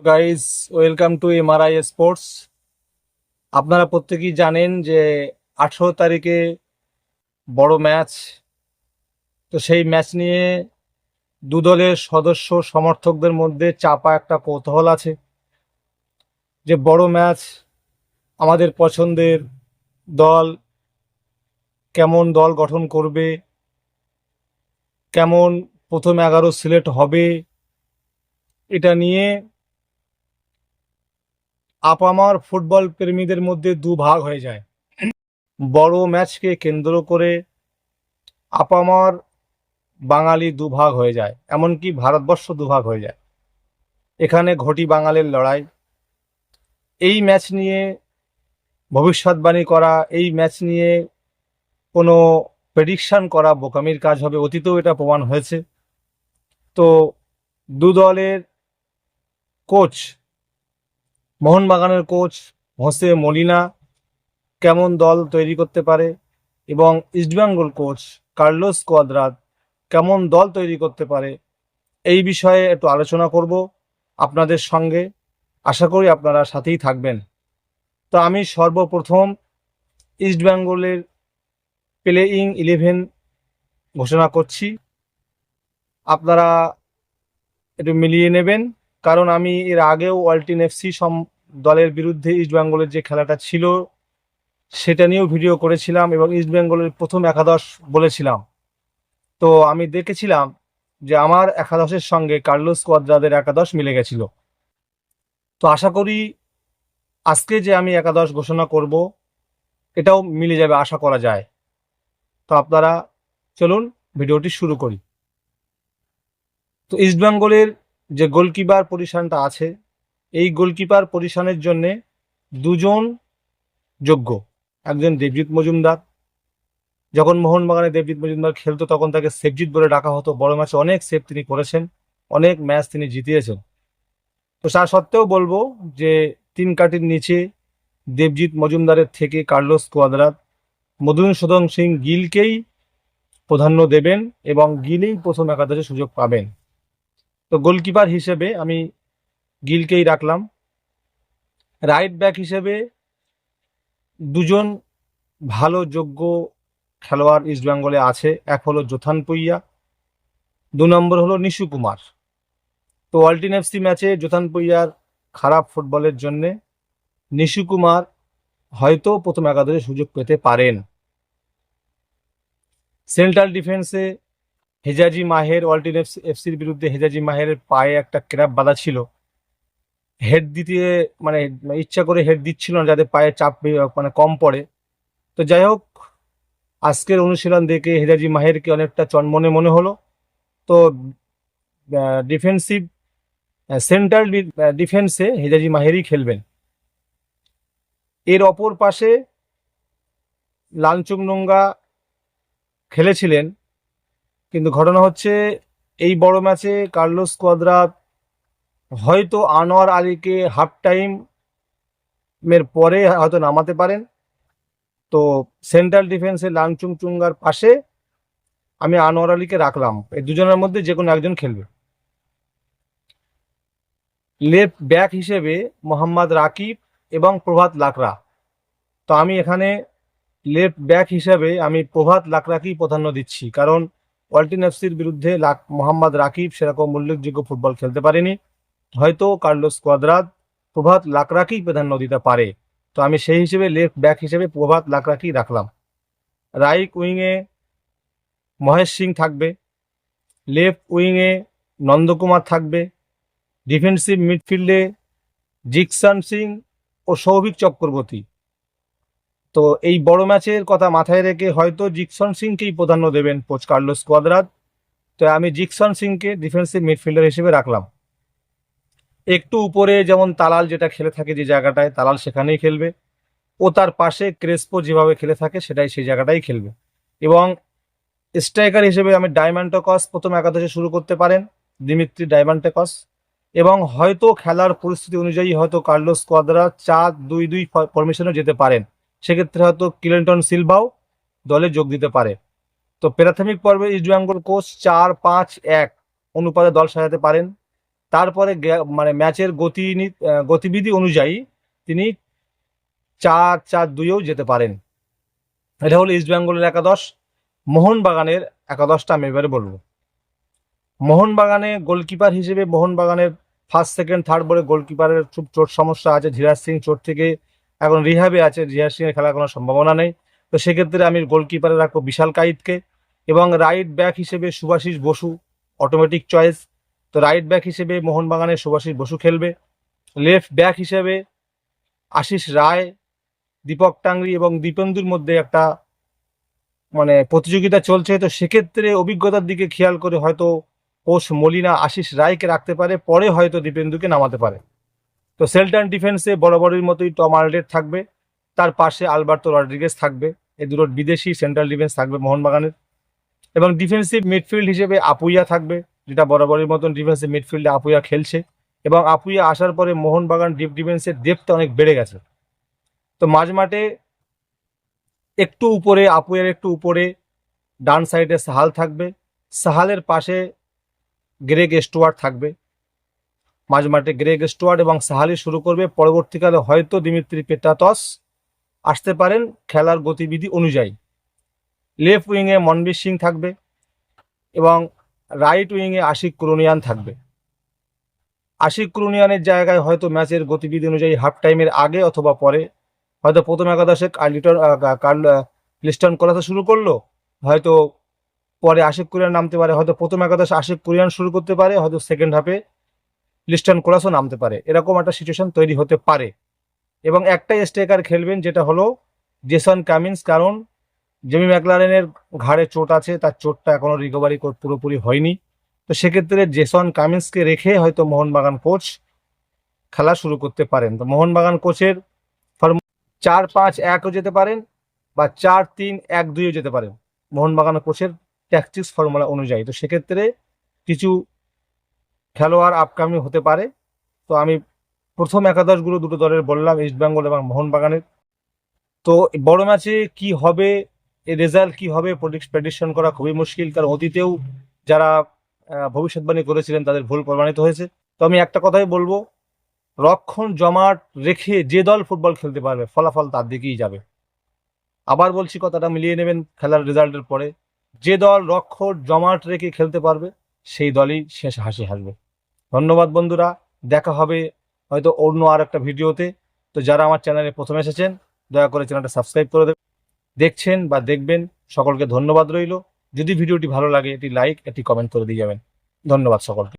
Guys, welcome to MRI sports. আপনারা প্রত্যেকেই জানেন যে 18 তারিখে বড় ম্যাচ। তো সেই ম্যাচ নিয়ে দু দলের সদস্য সমর্থকদের মধ্যে চাপা একটা কৌতূহল আছে যে বড় ম্যাচ, আমাদের পছন্দের দল কেমন দল গঠন করবে, কেমন প্রথম 11 সিলেক্ট হবে, এটা নিয়ে আপামার ফুটবল প্রেমীদের মধ্যে দুভাগ হয়ে যায়। বড় ম্যাচকে কেন্দ্র করে আপামার বাঙালি দুভাগ হয়ে যায়, এমনকি ভারতবর্ষ দুভাগ হয়ে যায়। এখানে ঘটি বাঙালির লড়াই। এই ম্যাচ নিয়ে ভবিষ্যৎবাণী করা, এই ম্যাচ নিয়ে কোনো প্রেডিকশন করা বোকামির কাজ হবে, অতীতেও এটা প্রমাণ হয়েছে। তো দু দলের কোচ, মোহনবাগানের কোচ হোসে মলিনা কেমন দল তৈরি করতে পারে এবং ইস্টবেঙ্গল কোচ কার্লোস কোয়াদ্রাদ কেমন দল তৈরি করতে পারে, এই বিষয়ে একটু আলোচনা করব আপনাদের সঙ্গে। আশা করি আপনারা সাথেই থাকবেন। তো আমি সর্বপ্রথম ইস্টবেঙ্গলের প্লেইং 11 ঘোষণা করছি, আপনারা একটু মিলিয়ে নেবেন। কারণ আমি এর আগেও ওয়ালটিন এফসি দলের বিরুদ্ধে ইস্টবেঙ্গলের যে খেলাটা ছিল সেটা নিয়েও ভিডিও করেছিলাম এবং ইস্টবেঙ্গলের প্রথম একাদশ বলেছিলাম। তো আমি দেখেছিলাম যে আমার একাদশের সঙ্গে কার্লোস কোয়াদ্রাদের একাদশ মিলে গেছিল। তো আশা করি আজকে যে আমি একাদশ ঘোষণা করব এটাও মিলে যাবে, আশা করা যায়। তো আপনারা চলুন ভিডিওটি শুরু করি। তো ইস্টবেঙ্গলের যে গোলকিপার পজিশনটা আছে, এই গোলকিপার পজিশনের জন্যে দুজন যোগ্য। একজন দেবজিৎ মজুমদার, যখন মোহনবাগানে দেবজিৎ মজুমদার খেলতো তখন তাকে সেভজিৎ বলে ডাকা হতো। বড় ম্যাচে অনেক সেভ তিনি করেছেন, অনেক ম্যাচ তিনি জিতিয়েছেন। তো তা সত্ত্বেও বলবো যে 3 কাঠির নিচে দেবজিৎ মজুমদারের থেকে কার্লোস কোয়াদ্রাদ মধুসূদন সিং গিলকেই প্রাধান্য দেবেন এবং গিলেই প্রথম একাদশে সুযোগ পাবেন। তো গোলকিপার হিসেবে আমি গিলকেই রাখলাম। রাইট ব্যাক হিসেবে দুজন ভালো যোগ্য খেলোয়াড় ইস্টবেঙ্গলে আছে। এক হলো জোথান পুইয়া, 2 নম্বর হলো নিশু কুমার। তো ওয়ালটিন এফসি ম্যাচে জোথান পুইয়ার খারাপ ফুটবলের জন্যে নিশু কুমার হয়তো প্রথম একাদশে সুযোগ পেতে পারেন। সেন্ট্রাল ডিফেন্সে হেজাজি মাহের, ওয়ালটিন এফসির বিরুদ্ধে হেজাজি মাহের পায়ে একটা ক্র্যাপ বাঁধা ছিল, হেড দিতে মানে ইচ্ছা করে হেড দিচ্ছিল না যাতে পায়ে চাপ কম পড়ে। তো যাই হোক, আজকের অনুশীলন দেখে হেজাজি মাহেরকে অনেকটা চনমনে মনে হলো। তো ডিফেন্সিভ সেন্ট্রাল ডিফেন্সে হেজাজি মাহেরই খেলবেন। এর অপর পাশে লালচুংনোঙ্গা খেলেছিলেন, কিন্তু ঘটনা হচ্ছে এই বড় ম্যাচে কার্লোস কোয়াদ্রাদ হয়তো আনোয়ার আলীকে হাফ টাইমের পরে হয়তো নামাতে পারেন। তো সেন্ট্রাল ডিফেন্সে চুঙ্গার পাশে আমি আনোয়ার আলীকে রাখলাম। এই দুজনের মধ্যে যে কোনো একজন খেলবে। লেফট ব্যাক হিসেবে মোহাম্মদ রাকিব এবং প্রভাত লাকড়া। তো আমি এখানে লেফট ব্যাক হিসেবে আমি প্রভাত লাকড়াকেই প্রাধান্য দিচ্ছি, কারণ ওয়ালটিন এফসির বিরুদ্ধে মোহাম্মদ রাকিব সেরকম উল্লেখযোগ্য ফুটবল খেলতে পারেনি। হয়তো কার্লোস কোয়াদ্রাদ প্রভাত লাকড়াকেই প্রাধান্য দিতে পারে। তো আমি সেই হিসেবে লেফট ব্যাক হিসেবে প্রভাত লাকড়াকেই রাখলাম। রাইট উইংয়ে মহেশ সিং থাকবে, লেফট উইংয়ে নন্দকুমার থাকবে, ডিফেন্সিভ মিডফিল্ডে জিকসান সিং ও সৌভিক চক্রবর্তী। তো এই বড় ম্যাচের কথা মাথায় রেখে হয়তো জিকসন সিংকেই প্রাধান্য দেবেন কোচ কার্লোস কোয়াদ্রাদ। তো আমি জিকসন সিংকে ডিফেন্সিভ মিডফিল্ডার হিসেবে রাখলাম। একটু উপরে যেমন তালাল যেটা খেলে থাকে, যে জায়গাটায় তালাল সেখানেই খেলবে, ও তার পাশে ক্রেসপো যেভাবে খেলে থাকে সেটাই সেই জায়গাটাই খেলবে। এবং স্ট্রাইকার হিসেবে আমি ডায়মান্টোকস প্রথম একাদশে শুরু করতে পারেন, দিমিত্রি ডায়মান্টোকস। এবং হয়তো খেলার পরিস্থিতি অনুযায়ী হয়তো কার্লোস কোয়াদ্রাদ 4-2-2 ফরমেশনে যেতে পারেন। সেক্ষেত্রে হয়তো ক্লিন্টন সিলভাও দলে যোগ দিতে পারে। তো প্রাথমিক পর্বে ইস্টবেঙ্গল কোচ 4-5-1 অনুপাতে দল সাজাতে পারেন। তারপরে মানে ম্যাচের গতিবিধি অনুযায়ী তিনি 4-4-2-ও যেতে পারেন। এটা হলো ইস্টবেঙ্গলের একাদশ। মোহনবাগানের একাদশটা আমি এবারে বলবো। মোহনবাগানে গোলকিপার হিসেবে মোহনবাগানের ফার্স্ট সেকেন্ড থার্ড বলে গোলকিপারের খুব চোট সমস্যা আছে। ধীরাজ সিং চোট থেকে এখন রিহ্যাবে আছে, ধীরাজ সিংয়ের খেলার কোনো সম্ভাবনা নেই। তো সেক্ষেত্রে আমি গোলকিপারে রাখবো বিশাল কাইতকে। এবং রাইট ব্যাক হিসেবে সুভাশিস বসু, অটোমেটিক চয়েস। তো রাইট ব্যাক হিসেবে মোহনবাগানের সুভাশিস বসু খেলবে। লেফট ব্যাক হিসেবে আশিস রায়, দীপক টাংরি এবং দীপেন্দুর মধ্যে একটা মানে প্রতিযোগিতা চলছে। তো সেক্ষেত্রে অভিজ্ঞতার দিকে খেয়াল করে হয়তো কোচ মলিনা আশিস রায়কে রাখতে পারে, পরে হয়তো দীপেন্দুকে নামাতে পারে। তো সেন্ট্রাল ডিফেন্সে বরাবরের মতোই টম আলডেট থাকবে, তার পাশে আলবার্তো রড্রিগেজ থাকবে। এই দুটো বিদেশি সেন্ট্রাল ডিফেন্স থাকবে মোহনবাগানের। এবং ডিফেন্সিভ মিডফিল্ড হিসেবে আপুইয়া থাকবে, যেটা বরাবরের মতন ডিফেন্সিভ মিডফিল্ডে আপুইয়া খেলছে। এবং আপুইয়া আসার পরে মোহনবাগান ডিফেন্সের ডেপথটা অনেক বেড়ে গেছে। তো মাঝমাঠে একটু উপরে, আপুইয়ার একটু উপরে ডান সাইডে সাহাল থাকবে, সাহালের পাশে গ্রেগ স্টুয়ার্ট থাকবে। মাঝমাঠে গ্রেগ স্টুয়ার্ট এবং সাহালি শুরু করবে। পরবর্তীকালে হয়তো দিমিত্রি পেট্রাতস আসতে পারেন খেলার গতিবিধি অনুযায়ী। লেফট উইংয়ে মনবীর সিং থাকবে এবং রাইট উইংয়ে আশিক কুরুনিয়ান থাকবে। আশিক কুরুনিয়ানের জায়গায় হয়তো ম্যাচের গতিবিধি অনুযায়ী হাফ টাইমের আগে অথবা পরে হয়তো প্রথম একাদশে লিস্টন করাতে শুরু করলো, হয়তো পরে আশিক কুরিয়ান নামতে পারে, হয়তো প্রথম একাদশে আশিক কুরিয়ান শুরু করতে পারে, হয়তো সেকেন্ড হাফে লিস্টন কোলাসও নামতে পারে। এরকম একটা সিচুয়েশন তৈরি হতে পারে। এবং একটাই স্ট্রাইকার খেলবেন, যেটা হলো জেসন কামিন্স, কারণ জেমি ম্যাকলারেনের ঘাড়ে চোট আছে, তার চোটটা এখনো রিকভারি পুরোপুরি হয়নি। তো সেক্ষেত্রে জেসন কামিন্সকে রেখে হয়তো মোহনবাগান কোচ খেলা শুরু করতে পারেন। তো মোহনবাগান কোচের 4-5-1ও যেতে পারেন বা 4-3-1-2ও যেতে পারেন মোহনবাগান কোচের ট্যাকটিক্স ফর্মুলা অনুযায়ী। তো সেক্ষেত্রে কিছু খেলোয়াড় আপকামিং হতে পারে। তো আমি প্রথম একাদশগুলো দুটো দলের বললাম, ইস্টবেঙ্গল এবং মোহনবাগানের। তো বড় ম্যাচে কি হবে, এর রেজাল্ট কি হবে প্রেডিকশন করা খুবই মুশকিল, কারণ অতীতেও যারা ভবিষ্যৎবাণী করেছিলেন তাদের ভুল প্রমাণিত হয়েছে। তো আমি একটা কথাই বলবো, রক্ষণ জমাট রেখে যে দল ফুটবল খেলতে পারবে ফলাফল তার দিকেই যাবে। আবার বলছি, কথাটা মিলিয়ে নেবেন খেলার রেজাল্টের পরে, যে দল রক্ষণ জমাট রেখে খেলতে পারবে সেই দলই শেষ হাসি হাসবে। ধন্যবাদ বন্ধুরা, দেখা হবে হয়তো অন্য আর একটা ভিডিওতে। তো যারা আমার চ্যানেলে প্রথম এসেছেন দয়া করে চ্যানেলটা সাবস্ক্রাইব করে দেবেন। দেখছেন বা দেখবেন সকলকে ধন্যবাদ রইল। যদি ভিডিওটি ভালো লাগে এটি লাইক, এটি কমেন্ট করে দিয়ে যাবেন। ধন্যবাদ সকলকে।